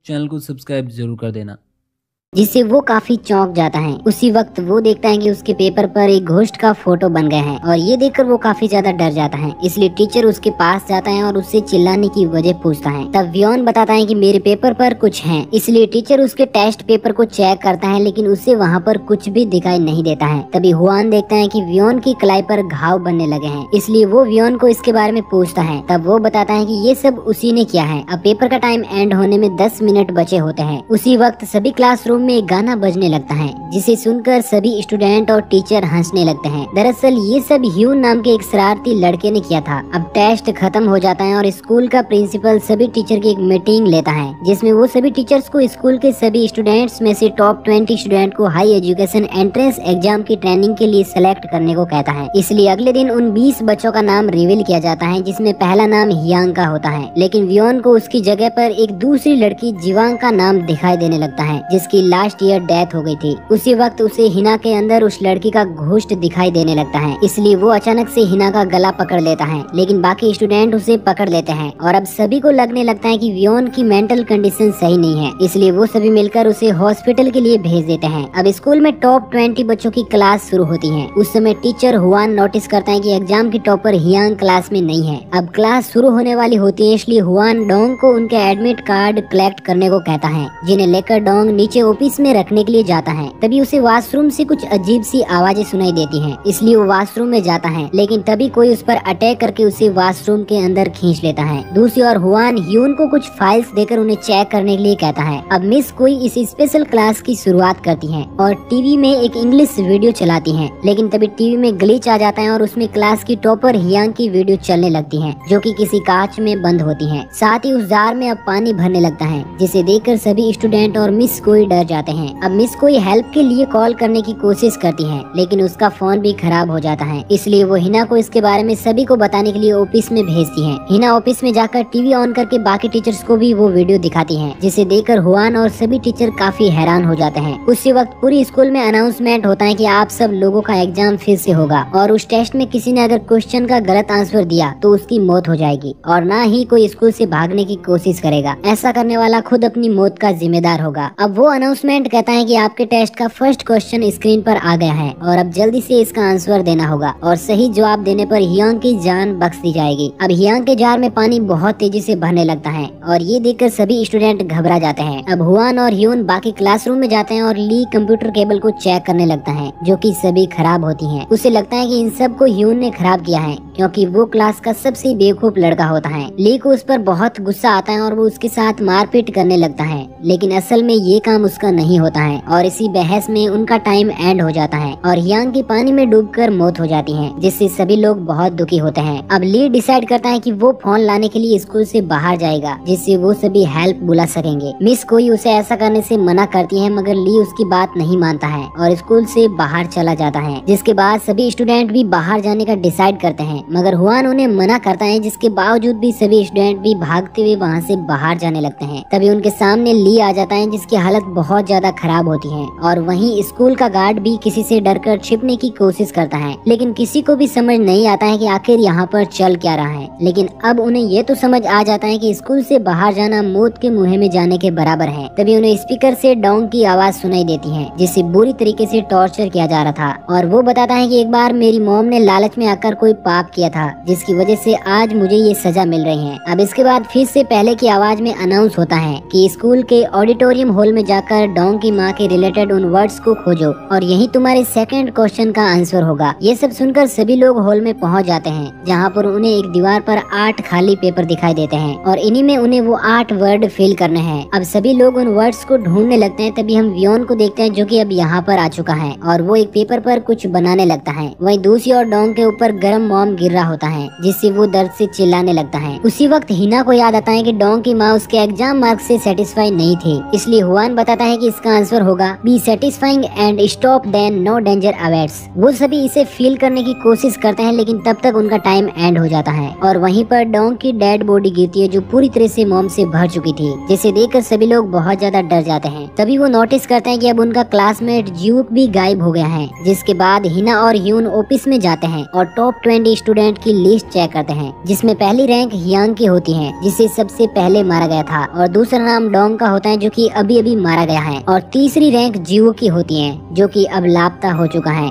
Channel को subscribe जरूर कर देना। जिससे वो काफी चौंक जाता है। उसी वक्त वो देखता है कि उसके पेपर पर एक घोस्ट का फोटो बन गया है और ये देखकर वो काफी ज्यादा डर जाता है। इसलिए टीचर उसके पास जाता है और उससे चिल्लाने की वजह पूछता है। तब वियोन बताता है कि मेरे पेपर पर कुछ है। इसलिए टीचर उसके टेस्ट पेपर को चेक करता है, लेकिन उसे वहाँ पर कुछ भी दिखाई नहीं देता है। तभी हुआन देखता है कि वियोन की कलाई पर घाव बनने लगे हैं, इसलिए वो वियोन को इसके बारे में पूछता है। तब वो बताता है कि ये सब उसी ने किया है। अब पेपर का टाइम एंड होने में 10 मिनट बचे होते हैं। उसी वक्त सभी क्लासरूम में एक गाना बजने लगता है, जिसे सुनकर सभी स्टूडेंट और टीचर हंसने लगते हैं। दरअसल ये सब ह्यून नाम के एक शरारती लड़के ने किया था। अब टेस्ट खत्म हो जाता है और स्कूल का प्रिंसिपल सभी टीचर की एक मीटिंग लेता है, जिसमें वो सभी टीचर्स को स्कूल के सभी स्टूडेंट्स में से टॉप 20 स्टूडेंट को हाई एजुकेशन एंट्रेंस एग्जाम की ट्रेनिंग के लिए सेलेक्ट करने को कहता है। इसलिए अगले दिन उन 20 बच्चों का नाम रिवील किया जाता है, जिसमें पहला नाम हियांग का होता है। लेकिन वियोन को उसकी जगह पर एक दूसरी लड़की जिवांग का नाम दिखाई देने लगता है, जिसकी लास्ट ईयर डेथ हो गई थी। उसी वक्त उसे हिना के अंदर उस लड़की का घोस्ट दिखाई देने लगता है। इसलिए वो अचानक से हिना का गला पकड़ लेता है, लेकिन बाकी स्टूडेंट उसे पकड़ लेते हैं और अब सभी को लगने लगता है कि वियोन की मेंटल कंडीशन सही नहीं है। इसलिए वो सभी मिलकर उसे हॉस्पिटल के लिए भेज देते हैं। अब स्कूल में टॉप 20 बच्चों की क्लास शुरू होती है। उस समय टीचर हुआन नोटिस करता है कि एग्जाम की टॉपर हियांग क्लास में नहीं है। अब क्लास शुरू होने वाली होती है, इसलिए हुआन डोंग को उनके एडमिट कार्ड कलेक्ट करने को कहता है, जिन्हें लेकर डोंग नीचे ऑफिस में रखने के लिए जाता है। तभी उसे वॉशरूम से कुछ अजीब सी आवाजें सुनाई देती हैं, इसलिए वो वॉशरूम में जाता है, लेकिन तभी कोई उस पर अटैक करके उसे वॉशरूम के अंदर खींच लेता है। दूसरी ओर हुआन ह्यून को कुछ फाइल्स देकर उन्हें चेक करने के लिए कहता है। अब मिस कोई इस स्पेशल क्लास की शुरुआत करती है और टीवी में एक इंग्लिश वीडियो चलाती है, लेकिन तभी टीवी में ग्लिच आ जाता है और उसमें क्लास की टॉपर हियांग की वीडियो चलने लगती है, जो कि किसी कांच में बंद होती है। साथ ही उस जार में अब पानी भरने लगता है, जिसे देखकर सभी स्टूडेंट और मिस कोई डर जाते हैं। अब मिस कोई हेल्प के लिए कॉल करने की कोशिश करती है, लेकिन उसका फोन भी खराब हो जाता है। इसलिए वो हिना को इसके बारे में सभी को बताने के लिए ऑफिस में भेजती है। हिना ऑफिस में जाकर टीवी ऑन करके बाकी टीचर्स को भी वो वीडियो दिखाती है, जिसे देखकर हुआन और सभी टीचर काफी हैरान हो जाते हैं। उसी वक्त पूरी स्कूल में अनाउंसमेंट होता है कि आप सब लोगों का एग्जाम फिर से होगा और उस टेस्ट में किसी ने अगर क्वेश्चन का गलत आंसर दिया तो उसकी मौत हो जाएगी और ना ही कोई स्कूल से भागने की कोशिश करेगा। ऐसा करने वाला खुद अपनी मौत का जिम्मेदार होगा। अब वो अनाउंसमेंट कहता है कि आपके टेस्ट का फर्स्ट क्वेश्चन स्क्रीन पर आ गया है और अब जल्दी से इसका आंसर देना होगा और सही जवाब देने पर हियांग की जान बख्श दी जाएगी। अब हियांग के जार में पानी बहुत तेजी से भरने लगता है और ये देखकर सभी स्टूडेंट घबरा जाते हैं। अब हुआन और ह्यून बाकी क्लासरूम में जाते हैं और ली कंप्यूटर केबल को चेक करने लगता है, जो कि सभी खराब होती हैं। उसे लगता है कि इन सब को ह्यून ने खराब किया है, क्योंकि वो क्लास का सबसे बेवकूफ लड़का होता है। ली को उस पर बहुत गुस्सा आता है और वो उसके साथ मारपीट करने लगता है, लेकिन असल में ये काम उसका नहीं होता है और इसी बहस में उनका टाइम एंड हो जाता है और हियांग की पानी में डूबकर मौत हो जाती है, जिससे सभी लोग बहुत दुखी होते हैं। अब ली डिसाइड करता है कि वो फोन लाने के लिए स्कूल से बाहर जाएगा, जिससे वो सभी हेल्प बुला सकेंगे। मिस कोई उसे ऐसा करने से मना करती है, मगर ली उसकी बात नहीं मानता है और स्कूल से बाहर चला जाता है। जिसके बाद सभी स्टूडेंट भी बाहर जाने का डिसाइड करते हैं, मगर हुआन उन्हें मना करता है, जिसके बावजूद भी सभी स्टूडेंट भी भागते हुए वहाँ से बाहर जाने लगते हैं। तभी उनके सामने ली आ जाता है, जिसकी हालत बहुत ज्यादा खराब होती है और वहीं स्कूल का गार्ड भी किसी से डरकर छिपने की कोशिश करता है, लेकिन किसी को भी समझ नहीं आता है कि आखिर यहाँ पर चल क्या रहा है। लेकिन अब उन्हें ये तो समझ आ जाता है कि स्कूल से बाहर जाना मौत के मुँह में जाने के बराबर है। तभी उन्हें स्पीकर से डोंग की आवाज सुनाई देती है, जिसे बुरी तरीके से टॉर्चर किया जा रहा था और वो बताता है कि एक बार मेरी मॉम ने लालच में आकर कोई पाप किया था, जिसकी वजह से आज मुझे ये सजा मिल रही है। अब इसके बाद फिर से पहले की आवाज में अनाउंस होता है कि स्कूल के ऑडिटोरियम हॉल में जाकर डोंग की माँ के रिलेटेड उन वर्ड्स को खोजो और यही तुम्हारे सेकंड क्वेश्चन का आंसर होगा। ये सब सुनकर सभी लोग हॉल में पहुंच जाते हैं, जहां पर उन्हें एक दीवार पर 8 खाली पेपर दिखाई देते हैं और इन्हीं में उन्हें वो 8 वर्ड फिल करने हैं। अब सभी लोग उन वर्ड्स को ढूंढने लगते हैं। तभी हम वियोन को देखते हैं, जो कि अब यहाँ पर आ चुका है और वो एक पेपर पर कुछ बनाने लगता है। वहीं दूसरी ओर डोंग के ऊपर गर्म मोम गिर रहा होता है, जिससे वो दर्द से चिल्लाने लगता है। उसी वक्त हिना को याद आता है कि डोंग की माँ उसके एग्जाम मार्क्स से सेटिस्फाई नहीं थी, इसलिए हुआन बताता है हैं कि इसका आंसर होगा B satisfying and stop then no danger awaits. वो सभी इसे फील करने की कोशिश करते हैं लेकिन तब तक उनका टाइम एंड हो जाता है और वहीं पर डोंग की डेड बॉडी गिरती है जो पूरी तरह से मोम से भर चुकी थी, जिसे देखकर सभी लोग बहुत ज्यादा डर जाते हैं। तभी वो नोटिस करते हैं कि अब उनका क्लासमेट ज्यूक भी गायब हो गया है। जिसके बाद हिना और ह्यून ऑफिस में जाते हैं और टॉप 20 स्टूडेंट की लिस्ट चेक करते हैं, जिसमें पहली रैंक हियांग की होती है जिसे सबसे पहले मारा गया था, और दूसरा नाम डोंग का होता है जो कि अभी अभी मारा गया है, और तीसरी रैंक जियो की होती है जो कि अब लापता हो चुका है।